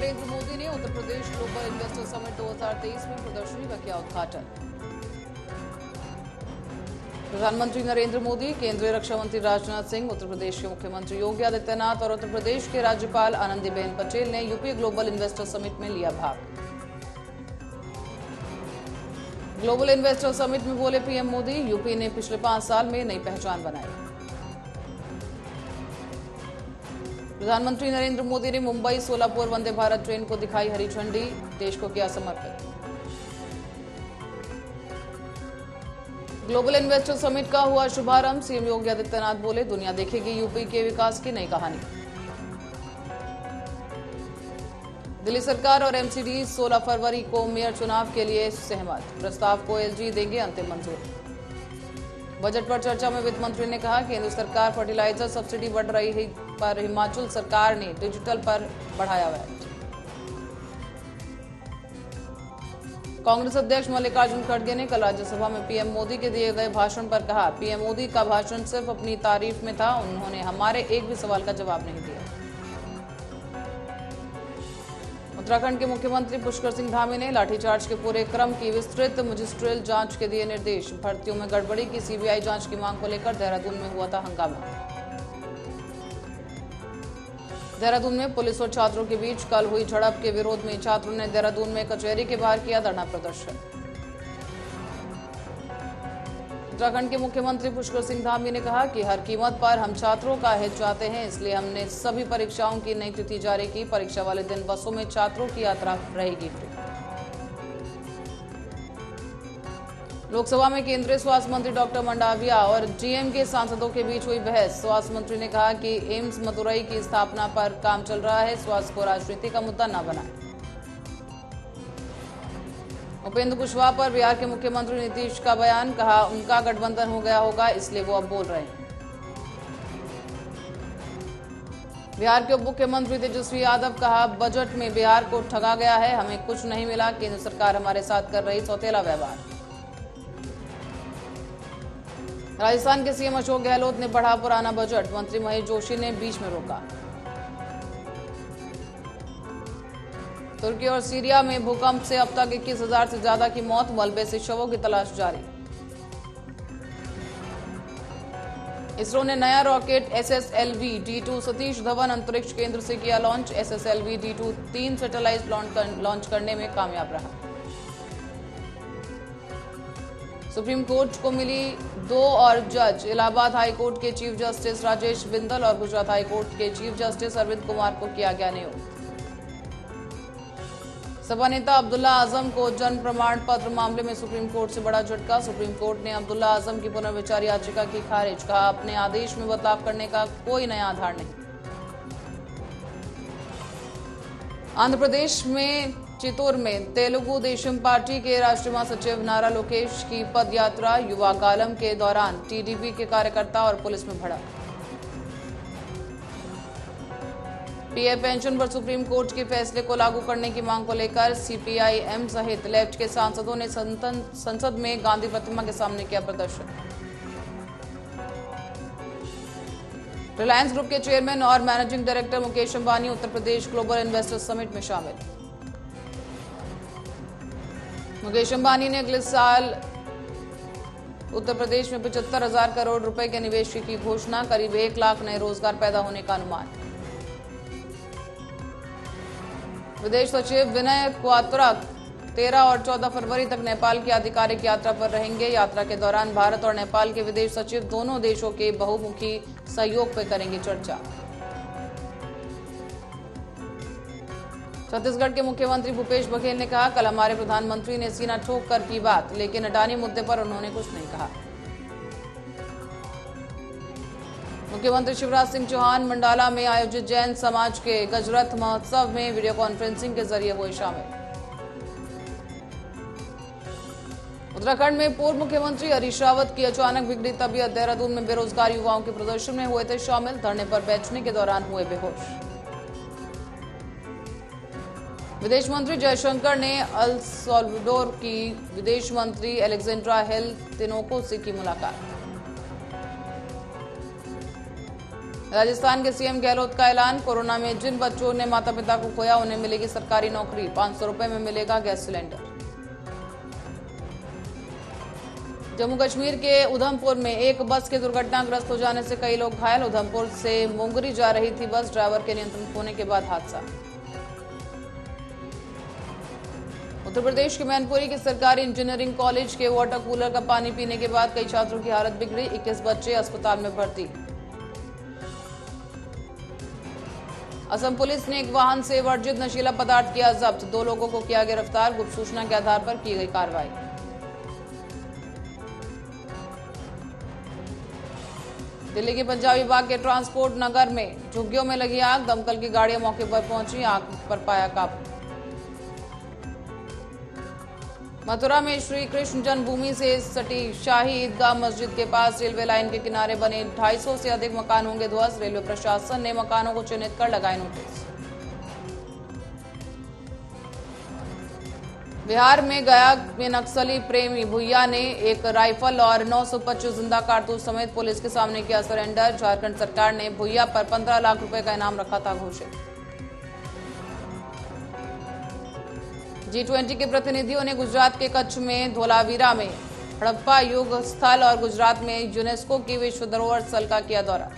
नरेंद्र मोदी ने Uttar Pradesh global investor summit 2023 में प्रदर्शनी का किया उद्घाटन। प्रधानमंत्री नरेंद्र मोदी, केंद्रीय रक्षा मंत्री राजनाथ सिंह, उत्तर प्रदेश के मुख्यमंत्री योगी आदित्यनाथ और उत्तर प्रदेश के राज्यपाल आनंदीबेन पटेल ने यूपी ग्लोबल इन्वेस्टर समिट में लिया भाग। ग्लोबल इन्वेस्टर समिट में बोले पीएम मोदी, यूपी ने पिछले 5 साल में नई पहचान बनाई। प्रधानमंत्री नरेंद्र मोदी ने मुंबई सोलापुर वंदे भारत ट्रेन को दिखाई हरी झंडी, देश को किया समर्पित। ग्लोबल इन्वेस्टर समिट का हुआ शुभारंभ, सीएम योगी आदित्यनाथ बोले, दुनिया देखेगी यूपी के विकास की नई कहानी। दिल्ली सरकार और एमसीडी 16 फरवरी को मेयर चुनाव के लिए सहमत, प्रस्ताव को एलजी देंगे अंतिम मंजूरी। बजट पर चर्चा में वित्त मंत्री ने कहा, केंद्र सरकार फर्टिलाइजर सब्सिडी बढ़ रही है, पर हिमाचल सरकार ने डिजिटल पर बढ़ाया वैट। कांग्रेस अध्यक्ष मल्लिकार्जुन खड़गे ने कल राज्यसभा में पीएम मोदी के दिए गए भाषण पर कहा, पीएम मोदी का भाषण सिर्फ अपनी तारीफ में था, उन्होंने हमारे एक भी सवाल का जवाब नहीं दिया। उत्तराखंड के मुख्यमंत्री पुष्कर सिंह धामी ने लाठीचार्ज के पूरे क्रम की विस्तृत मजिस्ट्रियल जांच के दिए निर्देश। भर्तियों में गड़बड़ी की सीबीआई जांच की मांग को लेकर देहरादून में हुआ था हंगामा। देहरादून में पुलिस और छात्रों के बीच कल हुई झड़प के विरोध में छात्रों ने देहरादून में कचहरी के बाहर किया धरना प्रदर्शन। उत्तराखंड के मुख्यमंत्री पुष्कर सिंह धामी ने कहा कि हर कीमत पर हम छात्रों का हित चाहते हैं, इसलिए हमने सभी परीक्षाओं की नई तिथि जारी की। परीक्षा वाले दिन बसों में छात्रों की यात्रा रहेगी फ्री। लोकसभा में केंद्रीय स्वास्थ्य मंत्री डॉक्टर मंडाविया और जीएम के सांसदों के बीच हुई बहस। स्वास्थ्य मंत्री ने कहा कि एम्स मदुरई की स्थापना पर काम चल रहा है, स्वास्थ्य को राजनीति का मुद्दा न बनाएं। उपेंद्र कुशवाहा पर बिहार के मुख्यमंत्री नीतीश का बयान, कहा उनका गठबंधन हो गया होगा इसलिए वो अब बोल रहे हैं। बिहार के उप मुख्यमंत्री तेजस्वी यादव, कहा बजट में बिहार को ठगा गया है, हमें कुछ नहीं मिला, केंद्र सरकार हमारे साथ कर रही सौतेला व्यवहार। राजस्थान के सीएम अशोक गहलोत ने पढ़ा पुराना बजट, मंत्री महेश जोशी ने बीच में रोका। तुर्की और सीरिया में भूकंप से अब तक 21,000 से ज्यादा की मौत, मलबे से शवों की तलाश जारी। इसरो ने नया रॉकेट SSLV-D2 सतीश धवन अंतरिक्ष केंद्र से किया लॉन्च। SSLV-D2 3 सैटेलाइट लॉन्च करने में कामयाब रहा। सुप्रीम कोर्ट को मिली 2 और जज, इलाहाबाद हाई कोर्ट के चीफ जस्टिस राजेश बिंदल और गुजरात हाई कोर्ट के चीफ जस्टिस अरविंद कुमार को किया गया नियुक्त। सपा नेता अब्दुल्ला आजम को जन्म प्रमाण पत्र मामले में सुप्रीम कोर्ट से बड़ा झटका। सुप्रीम कोर्ट ने अब्दुल्ला आजम की पुनर्विचार याचिका की खारिज, कहा अपने आदेश में बदलाव करने का कोई नया आधार नहीं। आंध्र प्रदेश में चित्तूर में तेलुगु देशम पार्टी के राष्ट्रीय महासचिव नारा लोकेश की पद यात्रा, युवा कालम के दौरान टीडीपी के कार्यकर्ता और पुलिस में भड़क। पीएफ पेंशन पर सुप्रीम कोर्ट के फैसले को लागू करने की मांग को लेकर सीपीआईएम सहित लेफ्ट के सांसदों ने संसद में गांधी प्रतिमा के सामने किया प्रदर्शन। रिलायंस ग्रुप के चेयरमैन और managing director Mukesh Ambani Uttar Pradesh global investor summit में शामिल। मुकेश अंबानी ने अगले साल उत्तर प्रदेश में 75,000 करोड़ रुपए के निवेश की घोषणा, करीब 1 लाख नए रोजगार पैदा होने का अनुमान। विदेश सचिव विनय क्वात्रा 13 और 14 फरवरी तक नेपाल की आधिकारिक यात्रा पर रहेंगे। यात्रा के दौरान भारत और नेपाल के विदेश सचिव दोनों देशों के बहुमुखी सहयोग पर करेंगे चर्चा। छत्तीसगढ़ के मुख्यमंत्री भूपेश बघेल ने कहा, कल हमारे प्रधानमंत्री ने सीना ठोक कर की बात, लेकिन अडानी मुद्दे पर उन्होंने कुछ नहीं कहा। मुख्यमंत्री शिवराज सिंह चौहान मंडाला में आयोजित जैन समाज के गजरथ महोत्सव में वीडियो कॉन्फ्रेंसिंग के जरिए हुए शामिल। उत्तराखंड में पूर्व मुख्यमंत्री हरीश रावत की अचानक बिगड़ी तबीयत, देहरादून में बेरोजगार युवाओं के प्रदर्शन में हुए थे शामिल, धरने पर बैठने के दौरान हुए बेहोश। विदेश मंत्री जयशंकर ने अल साल्वाडोर की विदेश मंत्री एलेक्जेंड्रा हेल तिनोको से की मुलाकात। राजस्थान के सीएम गहलोत का ऐलान, कोरोना में जिन बच्चों ने माता पिता को खोया उन्हें मिलेगी सरकारी नौकरी, 500 रुपए में मिलेगा गैस सिलेंडर। जम्मू कश्मीर के उधमपुर में एक बस के दुर्घटनाग्रस्त हो जाने से कई लोग घायल, उधमपुर से मुंगरी जा रही थी बस, ड्राइवर के नियंत्रण खोने के बाद हादसा। उत्तर प्रदेश के मैनपुरी के सरकारी इंजीनियरिंग कॉलेज के वाटर कूलर का पानी पीने के बाद कई छात्रों की हालत बिगड़ी, 21 बच्चे अस्पताल में भर्ती। असम पुलिस ने एक वाहन से वर्जित नशीला पदार्थ किया जब्त, 2 लोगों को किया गिरफ्तार, गुप्त सूचना के आधार पर की गई कार्रवाई। दिल्ली के पंजाबी बाग के ट्रांसपोर्ट नगर में झुग्गियों में लगी आग, दमकल की गाड़ियां मौके पर पहुंची, आग पर पाया काबू। मथुरा में श्री कृष्ण जन्मभूमि से सटी शाही ईदगाह मस्जिद के पास रेलवे लाइन के किनारे बने 250 से अधिक मकान होंगे ध्वस्त, रेलवे प्रशासन ने मकानों को चिन्हित कर लगाए नोटिस। बिहार में गया में नक्सली प्रेमी भुइया ने एक राइफल और 925 जिंदा कारतूस समेत पुलिस के सामने किया सरेंडर, झारखंड सरकार ने भुइया पर 15 लाख रुपए का इनाम रखा था घोषित। G20 के प्रतिनिधियों ने गुजरात के कच्छ में धोलावीरा में हड़प्पा युग स्थल और गुजरात में यूनेस्को की विश्व धरोहर स्थल का किया दौरा।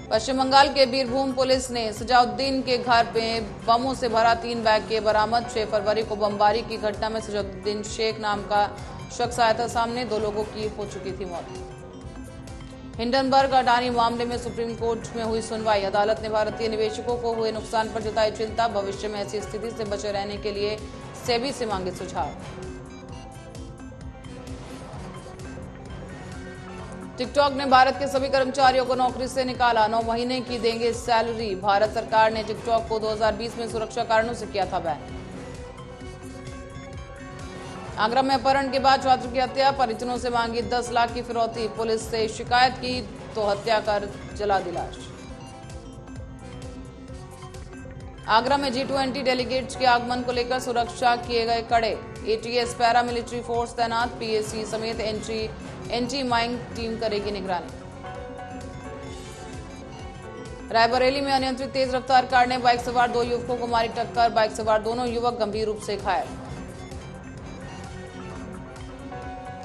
पश्चिम बंगाल के बीरभूम पुलिस ने सजाउद्दीन के घर में बमों से भरा 3 बैग के बरामद, 6 फरवरी को बमबारी की घटना में सजाउद्दीन शेख नाम का शख्स आया था सामने, 2 लोगों की हो चुकी थी मौत। हिंडनबर्ग अडानी मामले में सुप्रीम कोर्ट में हुई सुनवाई, अदालत ने भारतीय निवेशकों को हुए नुकसान पर जताई चिंता, भविष्य में ऐसी स्थिति से बचे रहने के लिए सेबी से मांगे सुझाव। टिकटॉक ने भारत के सभी कर्मचारियों को नौकरी से निकाला, 9 महीने की देंगे सैलरी, भारत सरकार ने टिकटॉक को 2020 में सुरक्षा कारणों से किया था बैन। आगरा में अपहरण के बाद छात्र की हत्या, परिजनों से मांगी 10 लाख की फिरौती, पुलिस से शिकायत की तो हत्या कर जला दी लाश। आगरा में G20 डेलीगेट्स के आगमन को लेकर सुरक्षा किए गए कड़े, ATS पैरामिलिट्री फोर्स तैनात, PAC समेत एंटी माइंग टीम करेगी निगरानी। रायबरेली में अनियंत्रित तेज रफ्तार कार ने बाइक सवार 2 युवकों को मारी टक्कर, बाइक सवार दोनों युवक गंभीर रूप से घायल।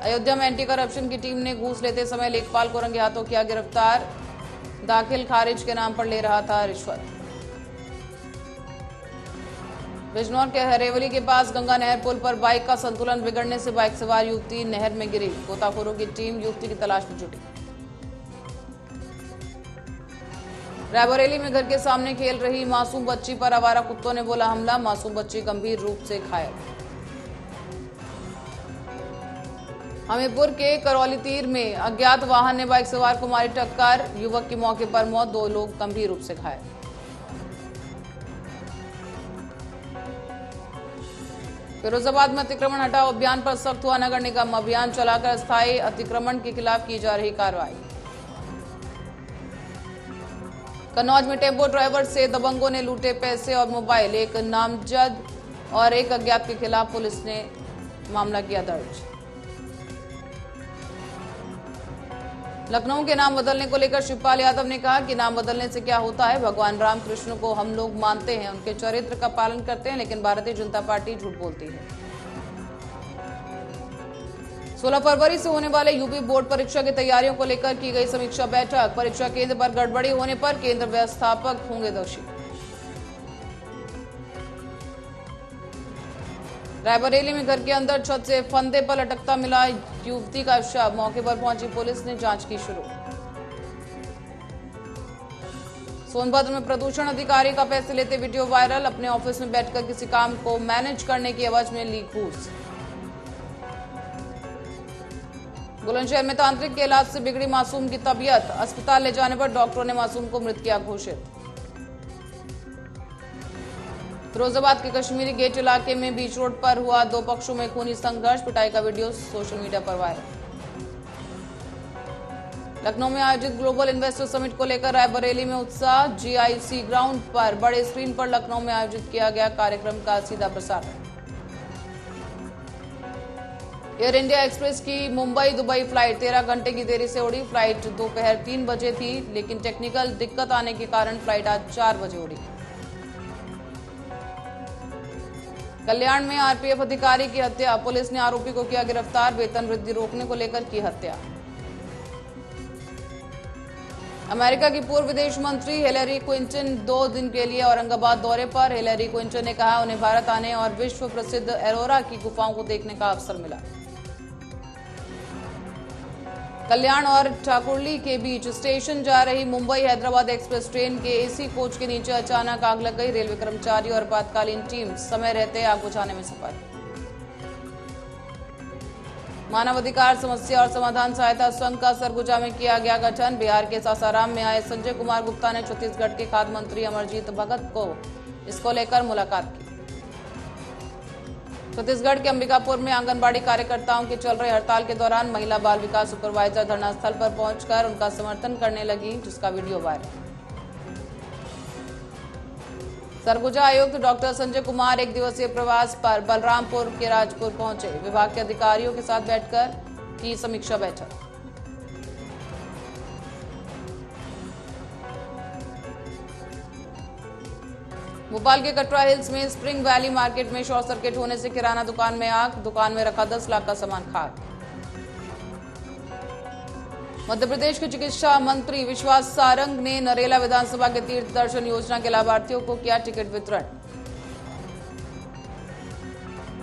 अयोध्या में एंटी करप्शन की टीम ने घूस लेते समय लेखपाल को रंगे हाथों किया गिरफ्तार, दाखिल खारिज के नाम पर ले रहा था रिश्वत। बिजनौर के हरेवली के पास गंगा नहर पुल पर बाइक का संतुलन बिगड़ने से बाइक सवार युवती नहर में गिरी, गोताखोरों की टीम युवती की तलाश में जुटी। रायबरेली में घर के सामने खेल रही मासूम बच्ची पर आवारा कुत्तों ने बोला हमला, मासूम बच्ची गंभीर रूप से घायल। हमीरपुर के करौली तीर में अज्ञात वाहन ने बाइक सवार को मारी टक्कर, युवक की मौके पर मौत, 2 लोग गंभीर रूप से घायल। फिरोजाबाद में अतिक्रमण हटाओ अभियान पर सख्त हुआ नगर निगम, अभियान चलाकर अस्थायी अतिक्रमण के खिलाफ की जा रही कार्रवाई। कन्नौज में टेम्पो ड्राइवर से दबंगों ने लूटे पैसे और मोबाइल, एक नामजद और एक अज्ञात के खिलाफ पुलिस ने मामला किया दर्ज। लखनऊ के नाम बदलने को लेकर शिवपाल यादव ने कहा कि नाम बदलने से क्या होता है, भगवान रामकृष्ण को हम लोग मानते हैं, उनके चरित्र का पालन करते हैं, लेकिन भारतीय जनता पार्टी झूठ बोलती है। 16 फरवरी से होने वाले यूपी बोर्ड परीक्षा की तैयारियों को लेकर की गई समीक्षा बैठक, परीक्षा केंद्र पर गड़बड़ी होने पर केंद्र व्यवस्थापक होंगे दोषी। रायबरेली में घर के अंदर छत से फंदे पर लटकता मिला युवती का शव, मौके पर पहुंची पुलिस ने जांच की शुरू। सोनभद्र में प्रदूषण अधिकारी का पैसे लेते वीडियो वायरल, अपने ऑफिस में बैठकर किसी काम को मैनेज करने की एवज में ली घूस। बुलंदशहर में तांत्रिक के इलाज से बिगड़ी मासूम की तबीयत, अस्पताल ले जाने पर डॉक्टरों ने मासूम को मृत किया घोषित। फिरोजाबाद के कश्मीरी गेट इलाके में बीच रोड पर हुआ 2 पक्षों में खूनी संघर्ष, पिटाई का वीडियो सोशल मीडिया पर वायरल। लखनऊ में आयोजित ग्लोबल इन्वेस्टर समिट को लेकर रायबरेली में उत्साह, GIC ग्राउंड पर बड़े स्क्रीन पर लखनऊ में आयोजित किया गया कार्यक्रम का सीधा प्रसारण। एयर इंडिया एक्सप्रेस की मुंबई दुबई फ्लाइट 13 घंटे की देरी से उड़ी। फ्लाइट दोपहर 3 बजे थी, लेकिन टेक्निकल दिक्कत आने के कारण फ्लाइट आज 4 बजे उड़ी। कल्याण में आरपीएफ अधिकारी की हत्या, पुलिस ने आरोपी को किया गिरफ्तार। वेतन वृद्धि रोकने को लेकर की हत्या। अमेरिका की पूर्व विदेश मंत्री हिलेरी क्लिंटन 2 दिन के लिए औरंगाबाद दौरे पर। हिलेरी क्लिंटन ने कहा उन्हें भारत आने और विश्व प्रसिद्ध एलोरा की गुफाओं को देखने का अवसर मिला। कल्याण और ठाकुरली के बीच स्टेशन जा रही मुंबई हैदराबाद एक्सप्रेस ट्रेन के एसी कोच के नीचे अचानक आग लग गई। रेलवे कर्मचारी और आपातकालीन टीम समय रहते आग बुझाने में सफल। मानवाधिकार समस्या और समाधान सहायता संघ का सरगुजा में किया गया गठन। बिहार के सासाराम में आए संजय कुमार गुप्ता ने छत्तीसगढ़ के खाद्य मंत्री अमरजीत भगत को इसको लेकर मुलाकात की। छत्तीसगढ़ के अंबिकापुर में आंगनबाड़ी कार्यकर्ताओं की चल रही हड़ताल के दौरान महिला बाल विकास सुपरवाइजर धरना स्थल पर पहुंचकर उनका समर्थन करने लगी, जिसका वीडियो वायरल। सरगुजा आयुक्त डॉक्टर संजय कुमार 1 दिवसीय प्रवास पर बलरामपुर के राजपुर पहुंचे। विभाग के अधिकारियों के साथ बैठकर की समीक्षा बैठक। भोपाल के कटरा हिल्स में स्प्रिंग वैली मार्केट में शॉर्ट सर्किट होने से किराना दुकान में आग। दुकान में रखा 10 लाख का सामान खाक। मध्य प्रदेश के चिकित्सा मंत्री विश्वास सारंग ने नरेला विधानसभा के तीर्थ दर्शन योजना के लाभार्थियों को किया टिकट वितरण।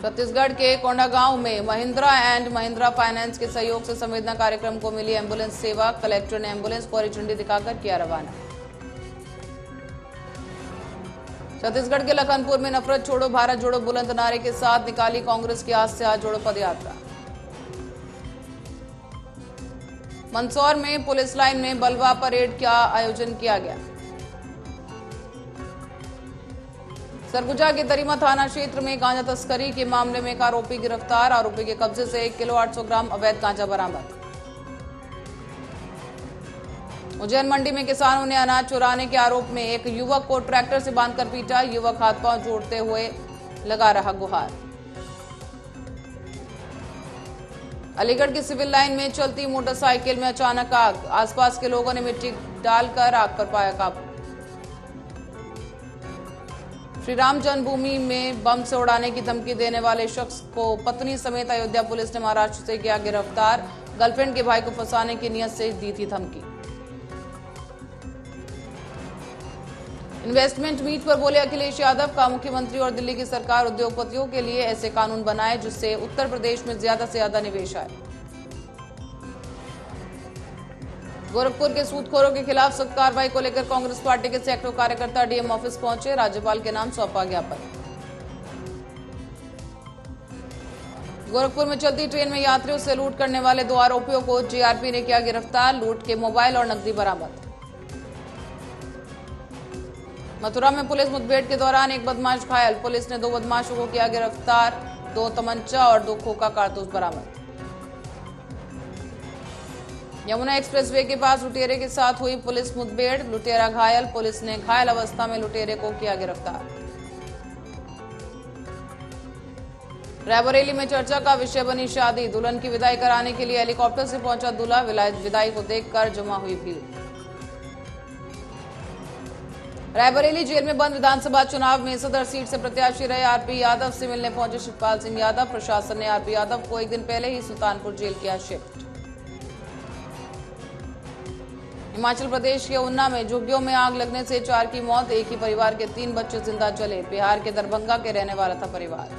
छत्तीसगढ़ के कोंडागांव में महिंद्रा एंड महिंद्रा फाइनेंस के सहयोग से संवेदना कार्यक्रम को मिली एम्बुलेंस सेवा। कलेक्टर ने एम्बुलेंस को हरी झंडी दिखाकर किया रवाना। छत्तीसगढ़ के लखनपुर में नफरत छोड़ो भारत जोड़ो बुलंद नारे के साथ निकाली कांग्रेस की आज से आज जोड़ो पदयात्रा। मंदसौर में पुलिस लाइन में बलवा परेड का आयोजन किया गया। सरगुजा के दरिमा थाना क्षेत्र में गांजा तस्करी के मामले में एक आरोपी गिरफ्तार। आरोपी के कब्जे से 1 किलो 800 ग्राम अवैध गांजा बरामद। उज्जैन मंडी में किसानों ने अनाज चुराने के आरोप में एक युवक को ट्रैक्टर से बांधकर पीटा। युवक हाथ पांव जोड़ते हुए लगा रहा गुहार। अलीगढ़ की सिविल लाइन में चलती मोटरसाइकिल में अचानक आग। आसपास के लोगों ने मिट्टी डालकर आग पर पाया काबू। श्री राम जन्मभूमि में बम से उड़ाने की धमकी देने वाले शख्स को पत्नी समेत अयोध्या पुलिस ने महाराष्ट्र से किया गिरफ्तार। गर्लफ्रेंड के भाई को फंसाने की नियत से दी थी धमकी। इन्वेस्टमेंट मीट पर बोले अखिलेश यादव, का मुख्यमंत्री और दिल्ली की सरकार उद्योगपतियों के लिए ऐसे कानून बनाए जिससे उत्तर प्रदेश में ज्यादा से ज्यादा निवेश आए। गोरखपुर के सूदखोरों के खिलाफ सख्त कार्रवाई को लेकर कांग्रेस पार्टी के सैकड़ों कार्यकर्ता डीएम ऑफिस पहुंचे। राज्यपाल के नाम सौंपा ज्ञापन। गोरखपुर में चलती ट्रेन में यात्रियों से लूट करने वाले 2 आरोपियों को जीआरपी ने किया गिरफ्तार। लूट के मोबाइल और नकदी बरामद। मथुरा में पुलिस मुठभेड़ के दौरान एक बदमाश घायल। पुलिस ने 2 बदमाशों को किया गिरफ्तार। 2 तमंचा और 2 खोखा कारतूस बरामद। यमुना एक्सप्रेसवे के पास लुटेरे के साथ हुई पुलिस मुठभेड़। लुटेरा घायल। पुलिस ने घायल अवस्था में लुटेरे को किया गिरफ्तार। रायबरेली में चर्चा का विषय बनी शादी। दुल्हन की विदाई कराने के लिए हेलीकॉप्टर से पहुंचा दूल्हा। विदाई को देखकर जमा हुई भीड़। रायबरेली जेल में बंद विधानसभा चुनाव में सदर सीट से प्रत्याशी रहे आरपी यादव से मिलने पहुंचे शिवपाल सिंह यादव। प्रशासन ने आरपी यादव को 1 दिन पहले ही सुल्तानपुर जेल किया शिफ्ट। हिमाचल प्रदेश के उन्ना में झुग्गियों में आग लगने से 4 की मौत। एक ही परिवार के 3 बच्चे जिंदा जले। बिहार के दरभंगा के रहने वाला था परिवार।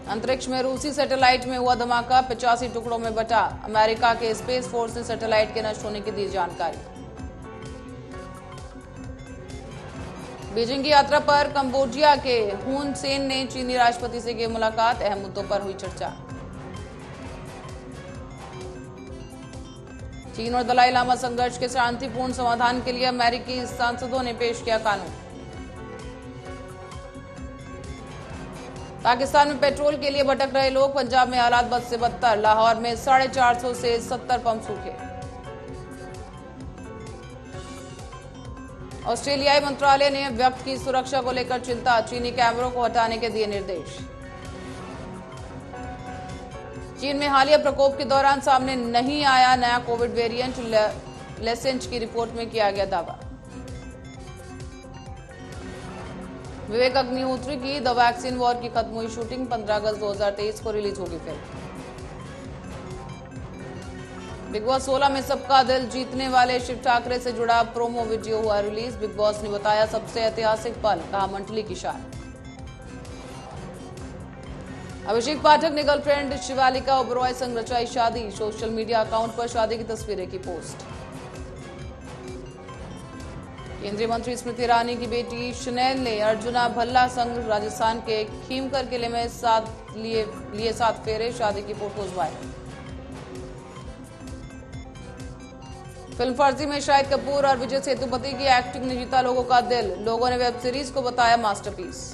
अंतरिक्ष में रूसी सैटेलाइट में हुआ धमाका। 85 टुकड़ों में बटा। अमेरिका के स्पेस फोर्स ने सैटेलाइट के नष्ट होने की दी जानकारी। बीजिंग की यात्रा पर कंबोडिया के हुन सेन ने चीनी राष्ट्रपति से की मुलाकात। अहम मुद्दों पर हुई चर्चा। चीन और दलाई लामा संघर्ष के शांतिपूर्ण समाधान के लिए अमेरिकी सांसदों ने पेश किया कानून। पाकिस्तान में पेट्रोल के लिए भटक रहे लोग। पंजाब में हालात बद से बदतर। लाहौर में 450 से 70 पंप सूखे। ऑस्ट्रेलियाई मंत्रालय ने व्यक्ति की सुरक्षा को लेकर चिंता। चीनी कैमरों को हटाने के दिए निर्देश। चीन में हालिया प्रकोप के दौरान सामने नहीं आया नया कोविड वेरिएंट, लेसेंट की रिपोर्ट में किया गया दावा। विवेक अग्निहोत्री की द वैक्सीन वॉर की खत्म हुई शूटिंग, 15 अगस्त 2023 को रिलीज होगी फिल्म। बिग बॉस 16 में सबका दिल जीतने वाले शिव ठाकरे से जुड़ा प्रोमो वीडियो हुआ रिलीज। बिग बॉस ने बताया सबसे ऐतिहासिक पल, कहा मंडली की शान। अभिषेक पाठक ने गर्लफ्रेंड शिवालिका ओबरॉय संग रचाई शादी, सोशल मीडिया अकाउंट पर शादी की तस्वीरें की पोस्ट। केंद्रीय मंत्री स्मृति ईरानी की बेटी शनेल ने अर्जुना भल्ला संग राजस्थान के खीमकर किले में लिए 7 फेरे, शादी की फोटोज वायरल। फिल्म फर्जी में शाहिद कपूर और विजय सेतुपति की एक्टिंग ने जीता लोगों का दिल, लोगों ने वेब सीरीज को बताया मास्टरपीस।